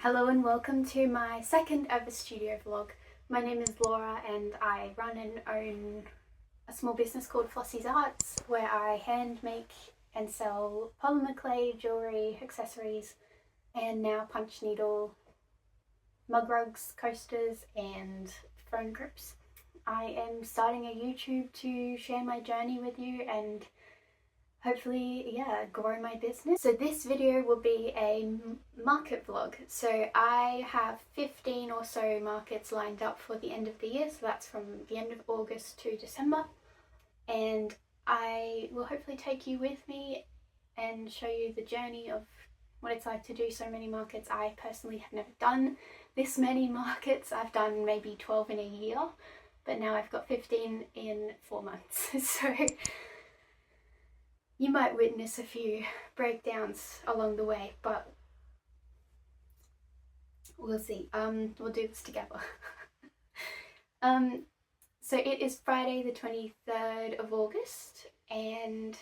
Hello and welcome to my second ever studio vlog. My name is Laura and I run and own a small business called Flossy's Arts where I hand make and sell polymer clay, jewellery, accessories and now punch needle mug rugs, coasters and phone grips. I am starting a YouTube to share my journey with you and hopefully, grow my business. So this video will be a market vlog. So I have 15 or so markets lined up for the end of the year. So that's from the end of August to December. And I will hopefully take you with me and show you the journey of what it's like to do so many markets. I personally have never done this many markets. I've done maybe 12 in a year, but now I've got 15 in 4 months. So you might witness a few breakdowns along the way, but we'll see. We'll do this together. So it is Friday the 23rd of August and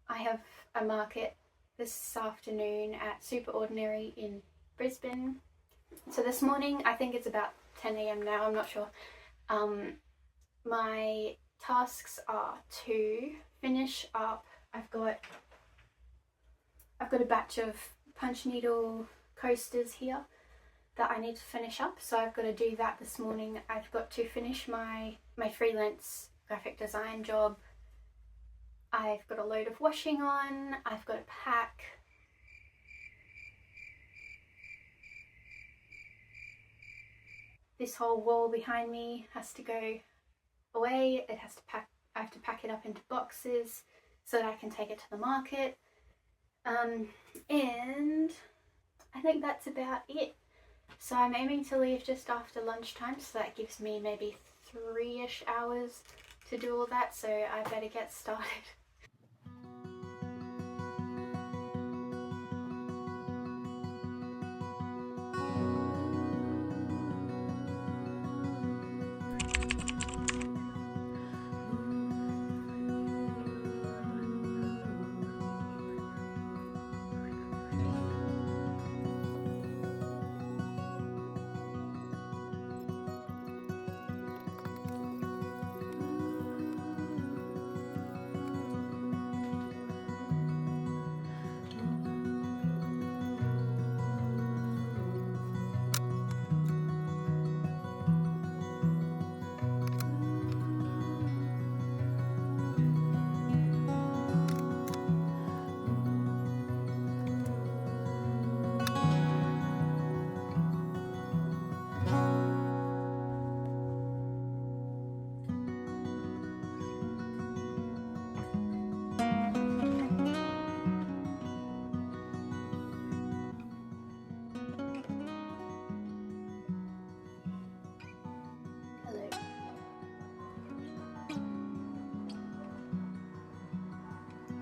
I have a market this afternoon at Super Ordinary in Brisbane. So this morning, I think it's about 10 AM now, I'm not sure. My tasks are to finish up. I've got a batch of punch needle coasters here that I need to finish up, so I've got to do that this morning. I've got to finish my freelance graphic design job. I've got a load of washing on. I've got to pack. This whole wall behind me has to go away. It has to pack. I have to pack it up into boxes so that I can take it to the market. And I think that's about it. So I'm aiming to leave just after lunchtime, so that gives me maybe 3-ish hours to do all that, so I better get started.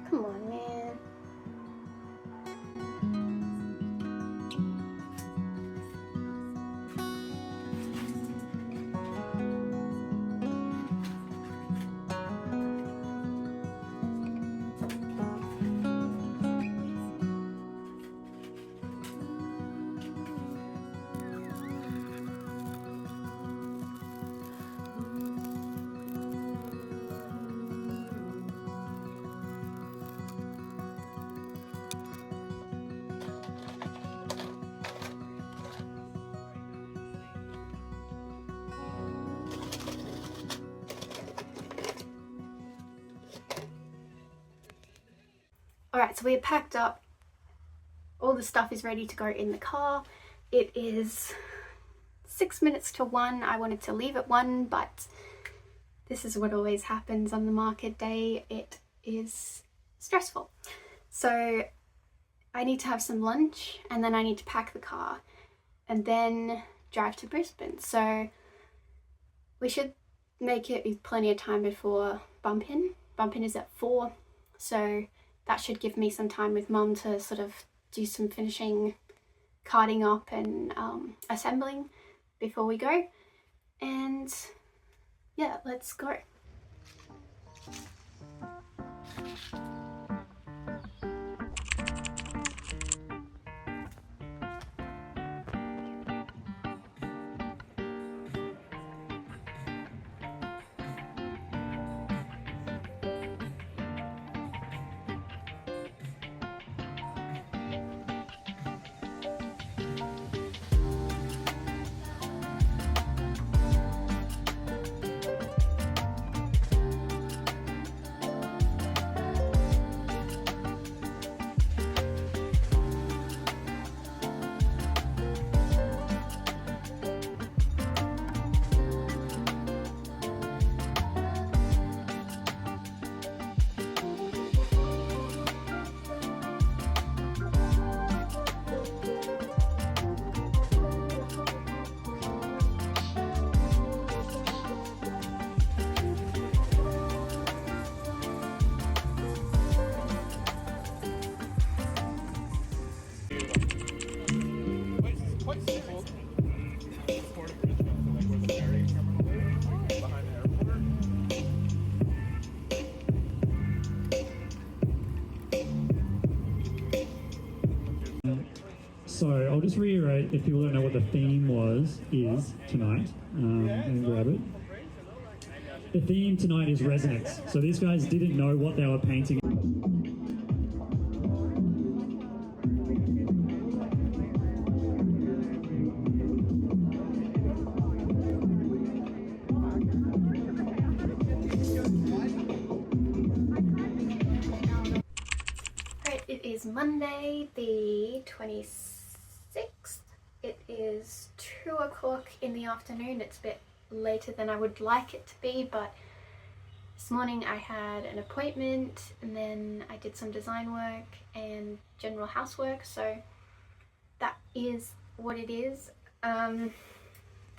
Come on, man. Alright, so we're packed up. All the stuff is ready to go in the car. It is 6 minutes to 1. I wanted to leave at 1, but this is what always happens on the market day. It is stressful. So I need to have some lunch and then I need to pack the car and then drive to Brisbane. So we should make it with plenty of time before bump in. Bump in is at 4, so that should give me some time with Mum to sort of do some finishing, carding up and assembling before we go. And yeah, let's go. So I'll just reiterate, if people don't know what the theme is tonight, and grab it. The theme tonight is resonance. So these guys didn't know what they were painting. Right, it is Monday the 26th. It is 2 o'clock in the afternoon. It's a bit later than I would like it to be, but this morning I had an appointment and then I did some design work and general housework, so that is what it is. The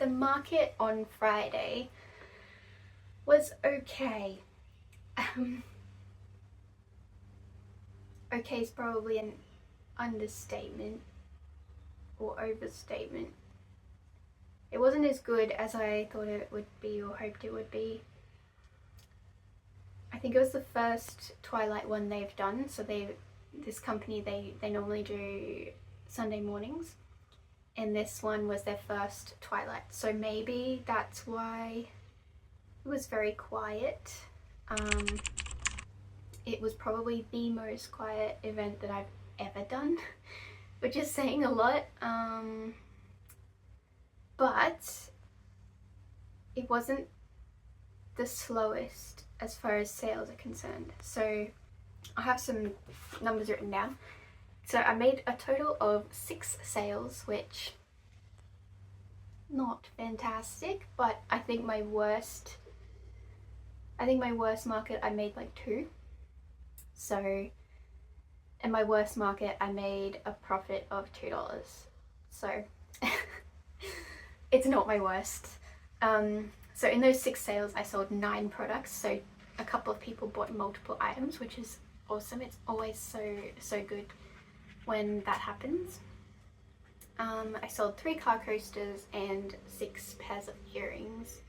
market on Friday was okay. Okay is probably an understatement or overstatement. It wasn't as good as I thought it would be or hoped it would be. I think it was the first Twilight one they've done. So this company, they normally do Sunday mornings, and this one was their first Twilight. So maybe that's why it was very quiet. It was probably the most quiet event that I've ever done, which is saying a lot. But it wasn't the slowest as far as sales are concerned. So I have some numbers written down. So I made a total of 6 sales, which not fantastic, but I think my worst market I made like 2. So in my worst market I made a profit of $2. So it's not my worst. So in those 6 sales I sold 9 products, so a couple of people bought multiple items, which is awesome. It's always so good when that happens. I sold 3 car coasters and 6 pairs of earrings.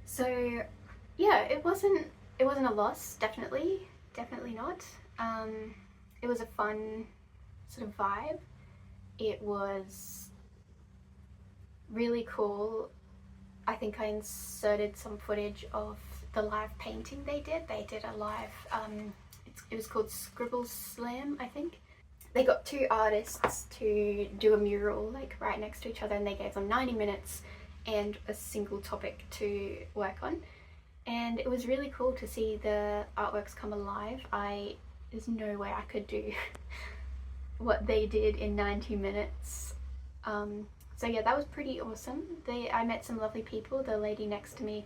So yeah, it wasn't a loss, definitely not. It was a fun sort of vibe. It was really cool. I think I inserted some footage of the live painting they did. They did a live, it was called Scribble Slam, I think. They got 2 artists to do a mural like right next to each other, and they gave them 90 minutes and a single topic to work on. And it was really cool to see the artworks come alive. There's no way I could do what they did in 90 minutes. So yeah, that was pretty awesome. I met some lovely people. The lady next to me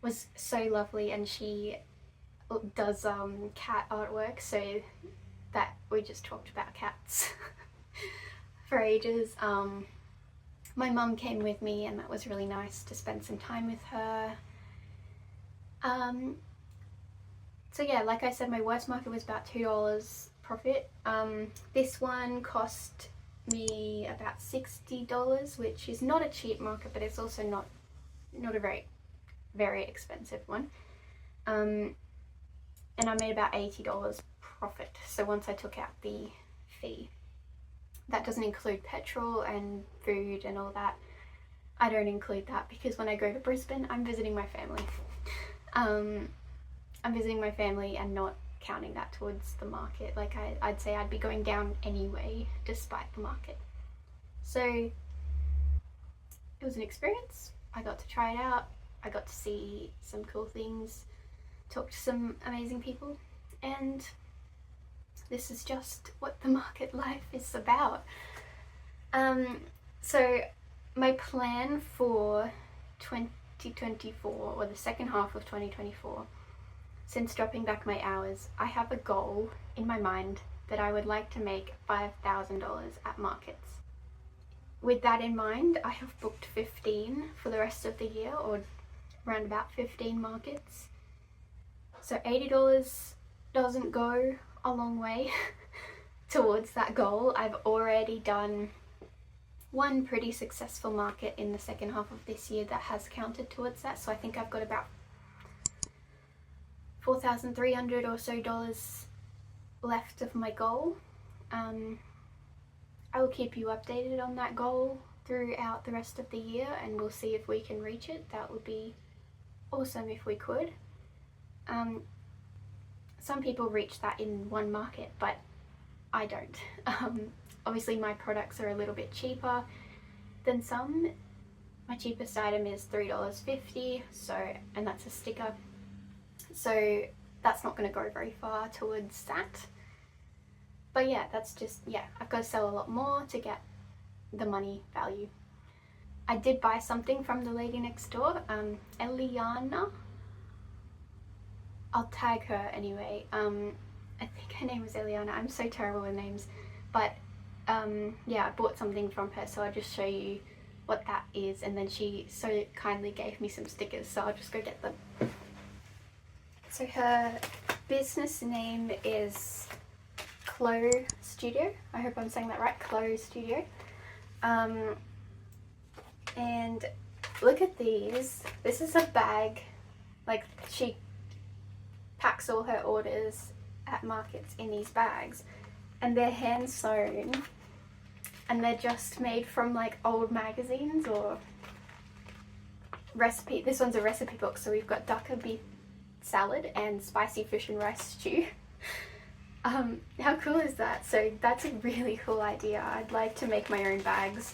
was so lovely, and she does cat artwork, so that we just talked about cats for ages. My mum came with me, and that was really nice to spend some time with her. So yeah, like I said, my worst market was about $2 profit. This one cost me about $60, which is not a cheap market, but it's also not a very expensive one. And I made about $80 profit. So once I took out the fee, that doesn't include petrol and food and all that. I don't include that because when I go to Brisbane, I'm visiting my family. I'm visiting my family and not counting that towards the market. Like I'd say I'd be going down anyway despite the market. So it was an experience. I got to try it out. I got to see some cool things, talk to some amazing people, and this is just what the market life is about. So my plan for 2024, or the second half of 2024, since dropping back my hours, I have a goal in my mind that I would like to make $5,000 at markets. With that in mind, I have booked 15 for the rest of the year, or around about 15 markets. So $80 doesn't go a long way towards that goal. I've already done one pretty successful market in the second half of this year that has counted towards that, so I think I've got about $4,300 or so left of my goal. I will keep you updated on that goal throughout the rest of the year, and we'll see if we can reach it. That would be awesome if we could. Some people reach that in one market, but I don't. Obviously my products are a little bit cheaper than some. My cheapest item is $3.50, and that's a sticker. So that's not going to go very far towards that. But yeah, that's just, yeah, I've got to sell a lot more to get the money value. I did buy something from the lady next door, Eliana. I'll tag her anyway. I think her name was Eliana. I'm so terrible with names. But yeah, I bought something from her, so I'll just show you what that is. And then she so kindly gave me some stickers, so I'll just go get them. So her business name is Clo Studio. I hope I'm saying that right, Clo Studio. And look at these. This is a bag. Like, she packs all her orders at markets in these bags, and they're hand sewn, and they're just made from like old magazines or recipe. This one's a recipe book, so we've got ducker beef salad and spicy fish and rice stew. How cool is that? So that's a really cool idea. I'd like to make my own bags.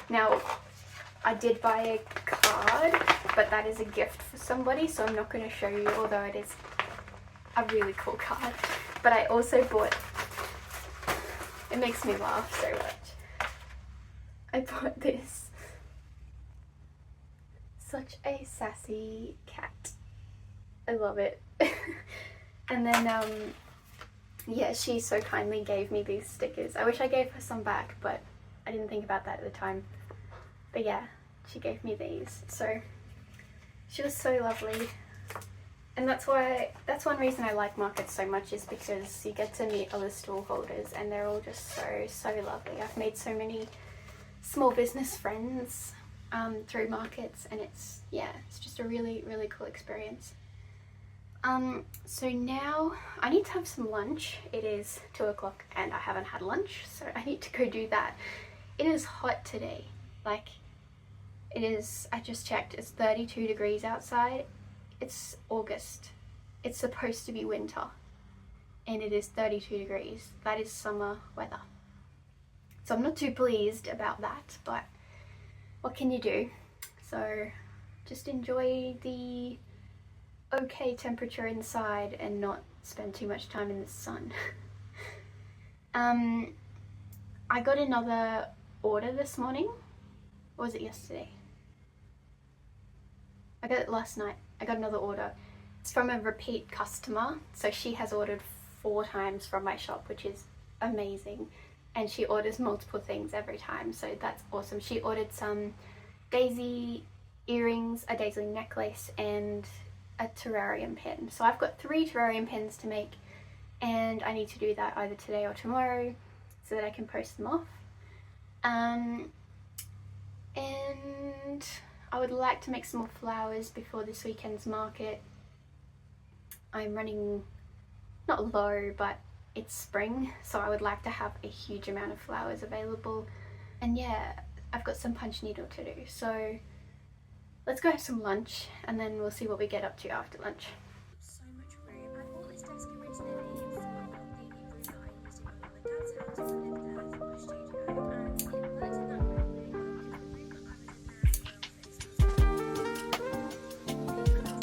Now, I did buy a card, but that is a gift for somebody, so I'm not going to show you, although it is a really cool card. But I also bought, it makes me laugh so much, I bought this. Such a sassy cat. I love it. And then, yeah, she so kindly gave me these stickers. I wish I gave her some back, but I didn't think about that at the time. But yeah, she gave me these, so she was so lovely. And that's one reason I like markets so much, is because you get to meet other stall holders, and they're all just so lovely. I've made so many small business friends through markets, and it's just a really cool experience. So now I need to have some lunch. It is 2 o'clock and I haven't had lunch, so I need to go do that. It is hot today. Like, it is, I just checked, it's 32 degrees outside. It's August. It's supposed to be winter, and it is 32 degrees. That is summer weather. So I'm not too pleased about that, but what can you do? So just enjoy the okay temperature inside and not spend too much time in the sun. I got another order this morning. Or was it yesterday? I got it last night. I got another order. It's from a repeat customer. So she has ordered 4 times from my shop, which is amazing. And she orders multiple things every time, so that's awesome. She ordered some daisy earrings, a daisy necklace, and a terrarium pen. So I've got 3 terrarium pens to make, and I need to do that either today or tomorrow so that I can post them off. And I would like to make some more flowers before this weekend's market. I'm running not low, but it's spring, so I would like to have a huge amount of flowers available. And yeah, I've got some punch needle to do, so let's go have some lunch and then we'll see what we get up to after lunch. So much room. I bought this desk originally from the new room that I used in my mum and dad's house. I lived there for my studio, and it worked in that room really well because the room that I was in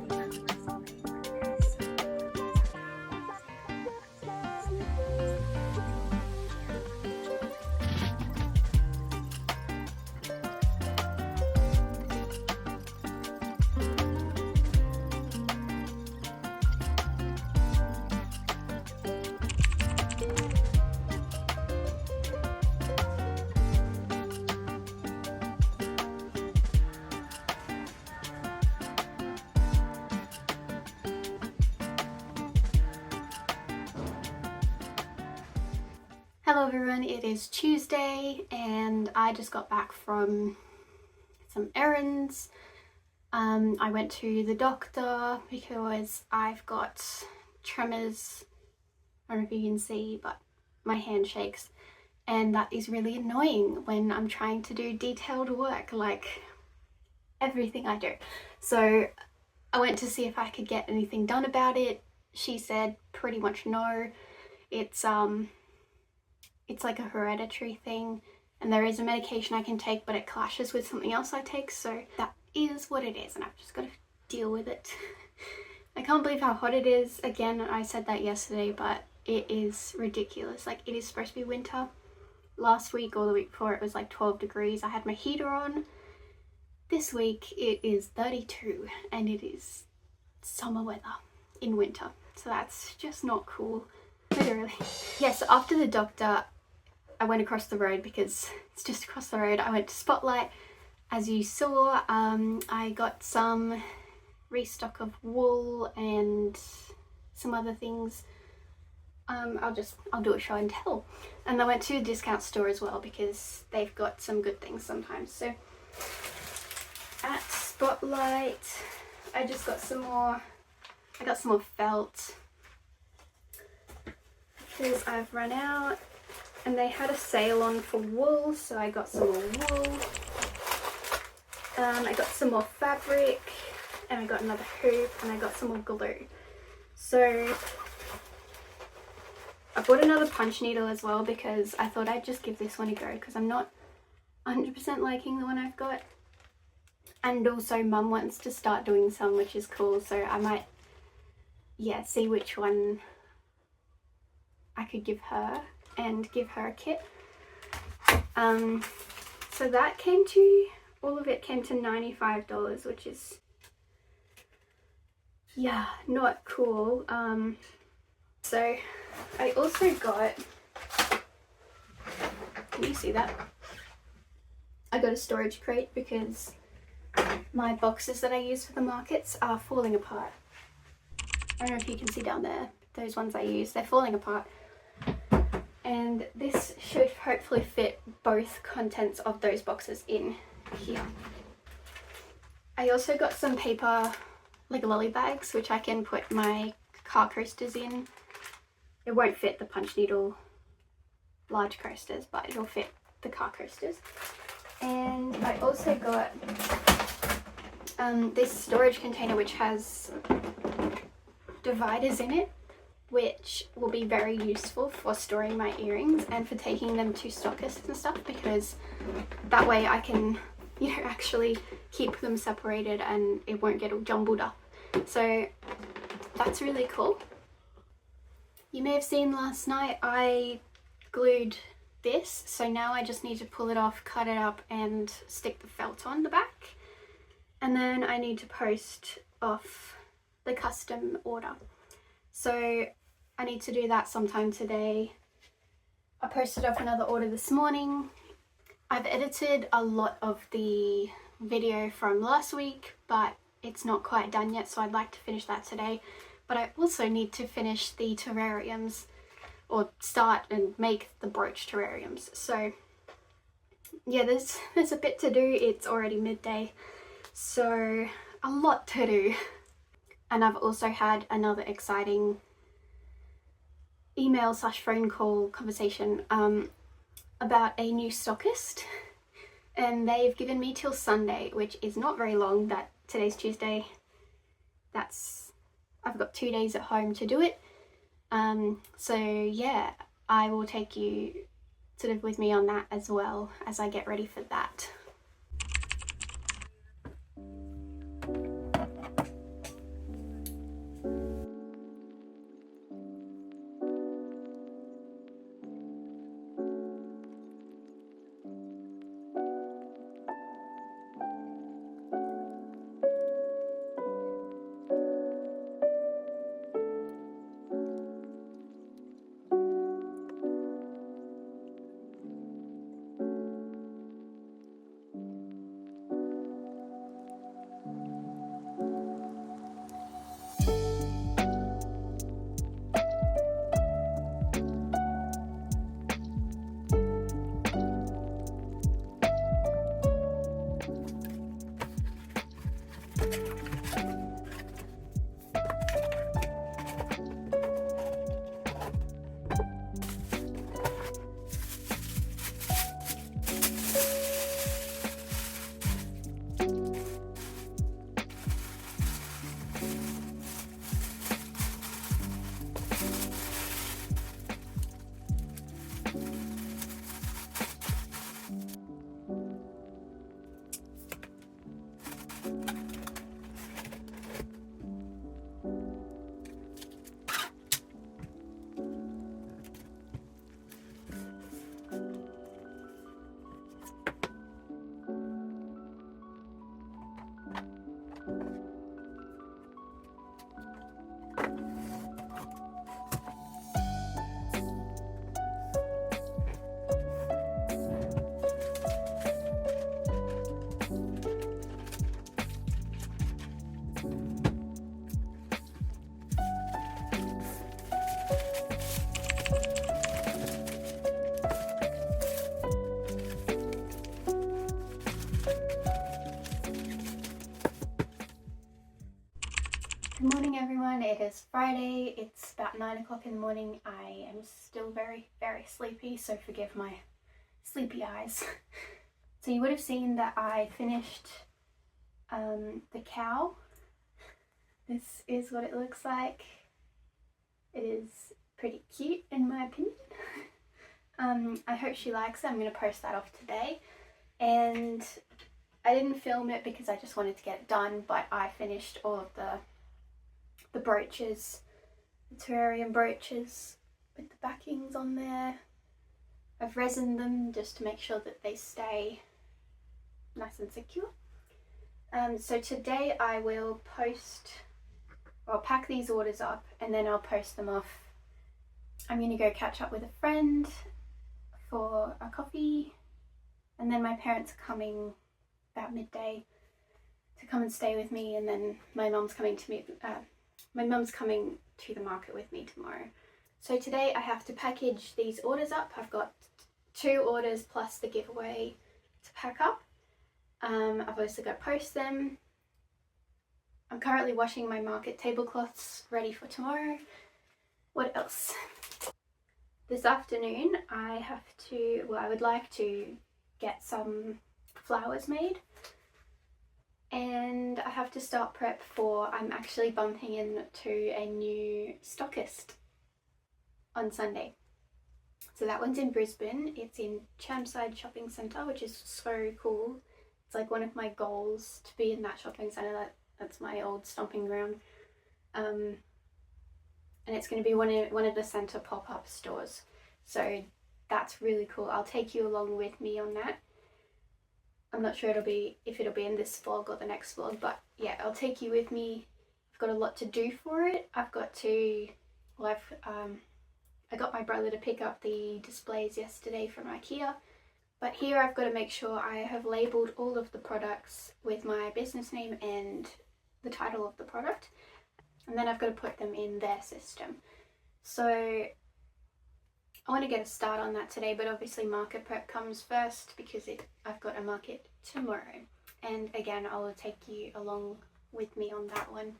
there as my office was Hello everyone, it is Tuesday and I just got back from some errands. I went to the doctor because I've got tremors. I don't know if you can see, but my hand shakes, and that is really annoying when I'm trying to do detailed work, like everything I do. So I went to see if I could get anything done about it. She said pretty much no. It's like a hereditary thing, and there is a medication I can take, but it clashes with something else I take, so that is what it is, and I've just got to deal with it. I can't believe how hot it is. Again, I said that yesterday, but it is ridiculous. Like, it is supposed to be winter. Last week or the week before, it was like 12 degrees. I had my heater on. This week it is 32, and it is summer weather in winter, so that's just not cool, literally. Yeah, so after the doctor, I went across the road because it's just across the road. I went to Spotlight. As you saw, I got some restock of wool and some other things. I'll do a show and tell. And I went to a discount store as well because they've got some good things sometimes. So at Spotlight, I just got some more. I got some more felt because I've run out, and they had a sale on for wool, so I got some more wool. I got some more fabric, and I got another hoop, and I got some more glue. So I bought another punch needle as well because I thought I'd just give this one a go because I'm not 100% liking the one I've got. And also Mum wants to start doing some, which is cool, so I might, yeah, see which one I could give her and give her a kit. So that came to, all of it came to $95, which is, yeah, not cool. So I also got, can you see that? I got a storage crate because my boxes that I use for the markets are falling apart. I don't know if you can see down there, those ones I use, they're falling apart. And this should hopefully fit both contents of those boxes in here. I also got some paper, like lolly bags, which I can put my car coasters in. It won't fit the punch needle large coasters, but it'll fit the car coasters. And I also got this storage container which has dividers in it, which will be very useful for storing my earrings and for taking them to stockists and stuff, because that way I can, you know, actually keep them separated and it won't get all jumbled up. So that's really cool. You may have seen last night I glued this, so now I just need to pull it off, cut it up and stick the felt on the back, and then I need to post off the custom order. So I need to do that sometime today. I posted off another order this morning. I've edited a lot of the video from last week, but it's not quite done yet, so I'd like to finish that today. But I also need to finish the terrariums, or start and make the brooch terrariums. So yeah, there's a bit to do. It's already midday, so a lot to do. And I've also had another exciting email / phone call conversation about a new stockist, and they've given me till Sunday, which is not very long. That today's Tuesday, I've got 2 days at home to do it. So yeah, I will take you sort of with me on that as well as I get ready for that. is Friday. It's about 9 o'clock in the morning. I am still very, very sleepy, so forgive my sleepy eyes. So you would have seen that I finished the cow. This is what it looks like. It is pretty cute in my opinion. I hope she likes it. I'm going to post that off today. And I didn't film it because I just wanted to get it done, but I finished all of the brooches, the terrarium brooches with the backings on there. I've resined them just to make sure that they stay nice and secure. So today I will I'll pack these orders up and then I'll post them off. I'm going to go catch up with a friend for a coffee, and then my parents are coming about midday to come and stay with me, and then my mum's coming to the market with me tomorrow. So today I have to package these orders up. I've got 2 orders plus the giveaway to pack up. I've also got to post them. I'm currently washing my market tablecloths ready for tomorrow. What else? This afternoon I would like to get some flowers made, and I have to start prep for, I'm actually bumping into a new stockist on Sunday. So that one's in Brisbane. It's in Chermside Shopping Centre, which is so cool. It's like one of my goals to be in that shopping centre. That's my old stomping ground. And it's going to be one of the centre pop-up stores. So that's really cool. I'll take you along with me on that. I'm not sure if it'll be in this vlog or the next vlog, but yeah, I'll take you with me. I've got a lot to do for it. I got my brother to pick up the displays yesterday from IKEA. But here I've got to make sure I have labelled all of the products with my business name and the title of the product. And then I've got to put them in their system. So I want to get a start on that today, but obviously market prep comes first because I've got a market tomorrow. And again, I'll take you along with me on that one.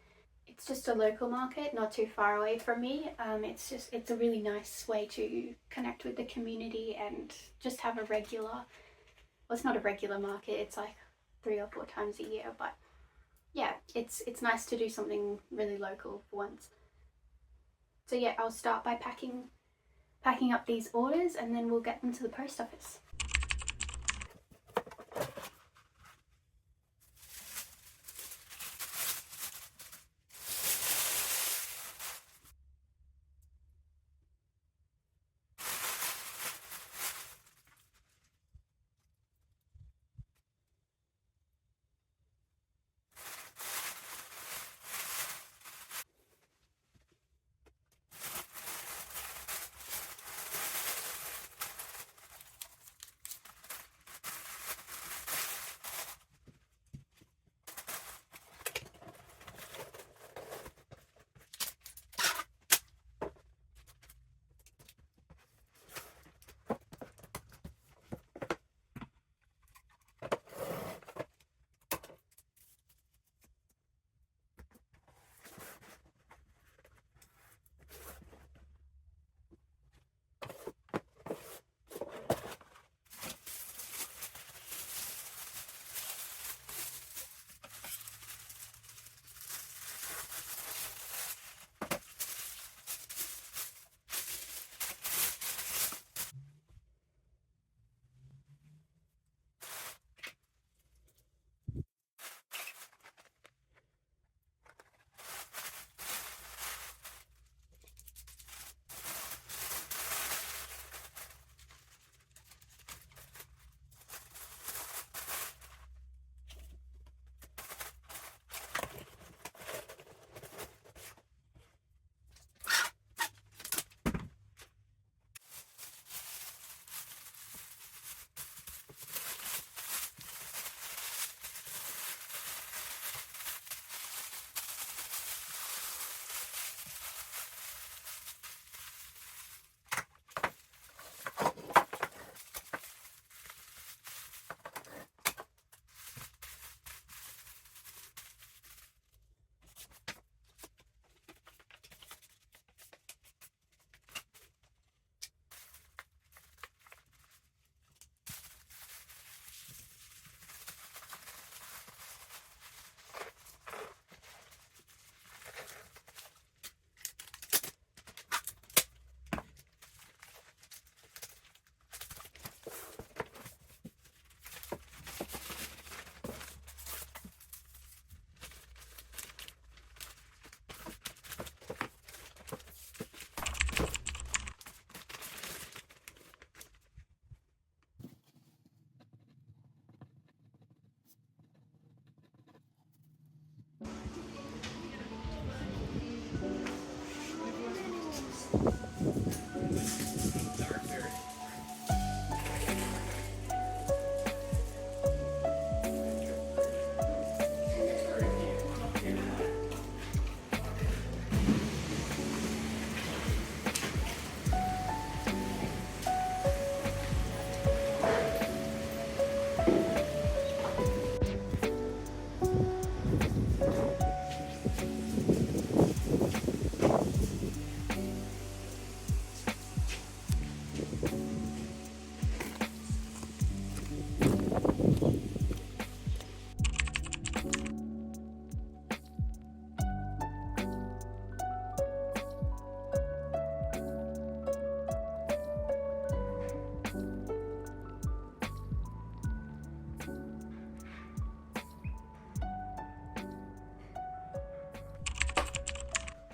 It's just a local market, not too far away from me. It's a really nice way to connect with the community and just have a regular, well, it's not a regular market, it's like 3 or 4 times a year, but yeah, it's nice to do something really local for once. So yeah, I'll start by packing up these orders and then we'll get them to the post office.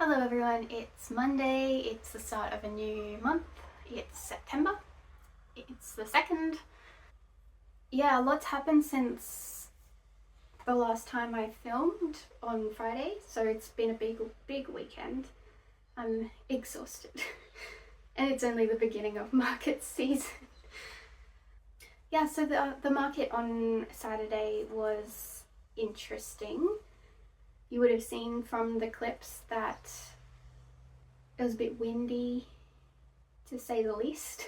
Hello everyone, it's Monday, it's the start of a new month, it's September, it's the 2nd. Yeah, a lot's happened since the last time I filmed on Friday, so it's been a big weekend. I'm exhausted and it's only the beginning of market season. Yeah, so the market on Saturday was interesting. You would have seen from the clips that it was a bit windy, to say the least.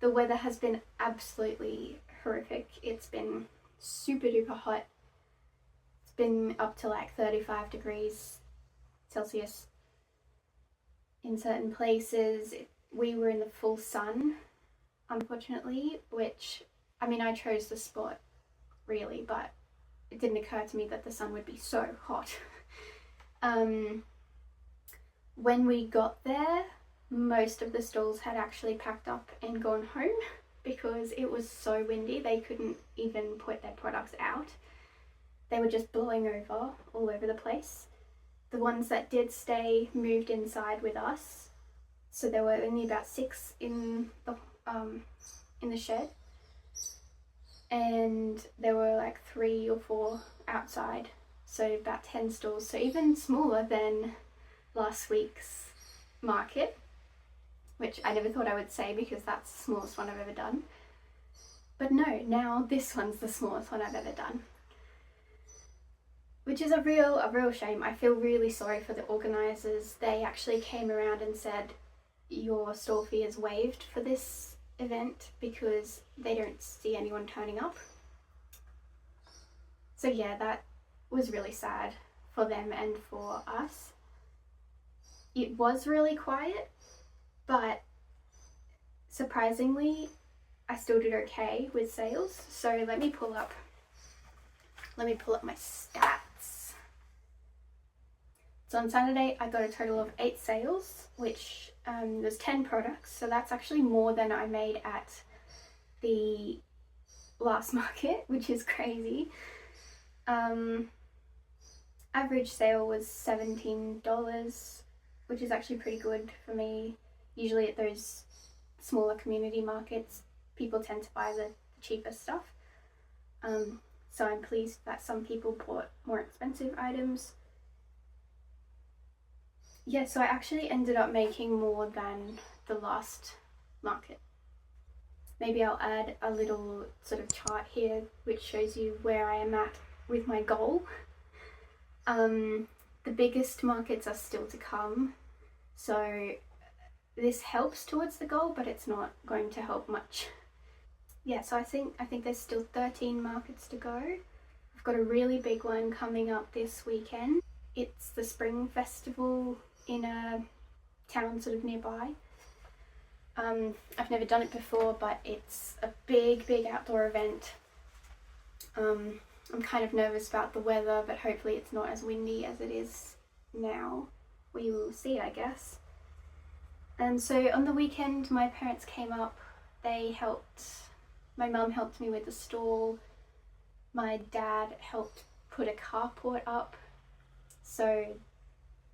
The weather has been absolutely horrific. It's been super duper hot. It's been up to like 35 degrees Celsius in certain places. We were in the full sun, unfortunately, which, I mean, I chose the spot really, but it didn't occur to me that the sun would be so hot. When we got there, most of the stalls had actually packed up and gone home because it was so windy they couldn't even put their products out. They were just blowing over all over the place. The ones that did stay moved inside with us, so there were only about 6 in the shed, and there were like 3 or 4 outside, so about 10 stalls, so even smaller than last week's market, which I never thought I would say because that's the smallest one I've ever done. But no, now this one's the smallest one I've ever done, which is a real shame. I feel really sorry for the organisers. They actually came around and said your stall fee is waived for this event because they don't see anyone turning up. So yeah, that was really sad for them and for us. It was really quiet, but surprisingly, I still did okay with sales. So let me pull up my stats. So on Saturday, I got a total of 8 sales, which was 10 products. So that's actually more than I made at the last market, which is crazy. Average sale was $17, which is actually pretty good for me. Usually at those smaller community markets, people tend to buy the cheaper stuff. So I'm pleased that some people bought more expensive items. Yeah, so I actually ended up making more than the last market. Maybe I'll add a little sort of chart here which shows you where I am at with my goal. The biggest markets are still to come, so this helps towards the goal, but it's not going to help much. Yeah, so I think there's still 13 markets to go. I've got a really big one coming up this weekend. It's the Spring Festival in a town sort of nearby. I've never done it before, but it's a big outdoor event. I'm kind of nervous about the weather, but hopefully it's not as windy as it is now. We will see, I guess. And so on the weekend, my parents came up. My mum helped me with the stall. My dad helped put a carport up. So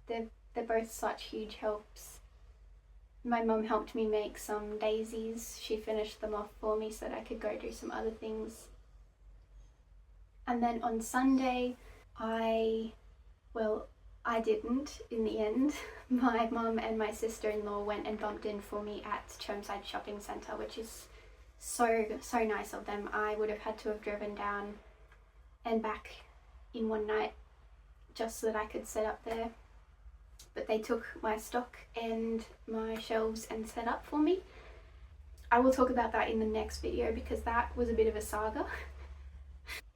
they're both such huge helps. My mum helped me make some daisies. She finished them off for me so that I could go do some other things. And then on Sunday, I didn't in the end. My mum and my sister-in-law went and bumped in for me at Chermside Shopping Centre, which is so nice of them. I would have had to have driven down and back in one night just so that I could set up there. But they took my stock and my shelves and set up for me. I will talk about that in the next video because that was a bit of a saga.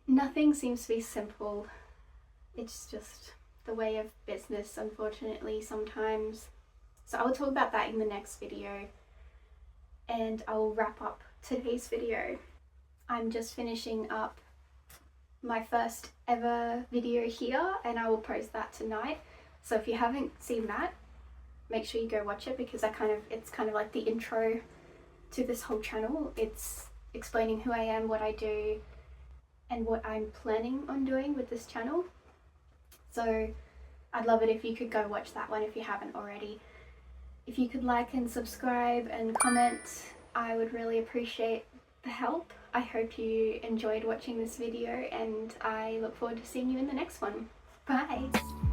Nothing seems to be simple. It's just the way of business, unfortunately, sometimes. So I will talk about that in the next video, and I will wrap up today's video. I'm just finishing up my first ever video here, and I will post that tonight. So if you haven't seen that, make sure you go watch it because it's kind of like the intro to this whole channel. It's explaining who I am, what I do, and what I'm planning on doing with this channel. So I'd love it if you could go watch that one if you haven't already. If you could like and subscribe and comment, I would really appreciate the help. I hope you enjoyed watching this video and I look forward to seeing you in the next one. Bye!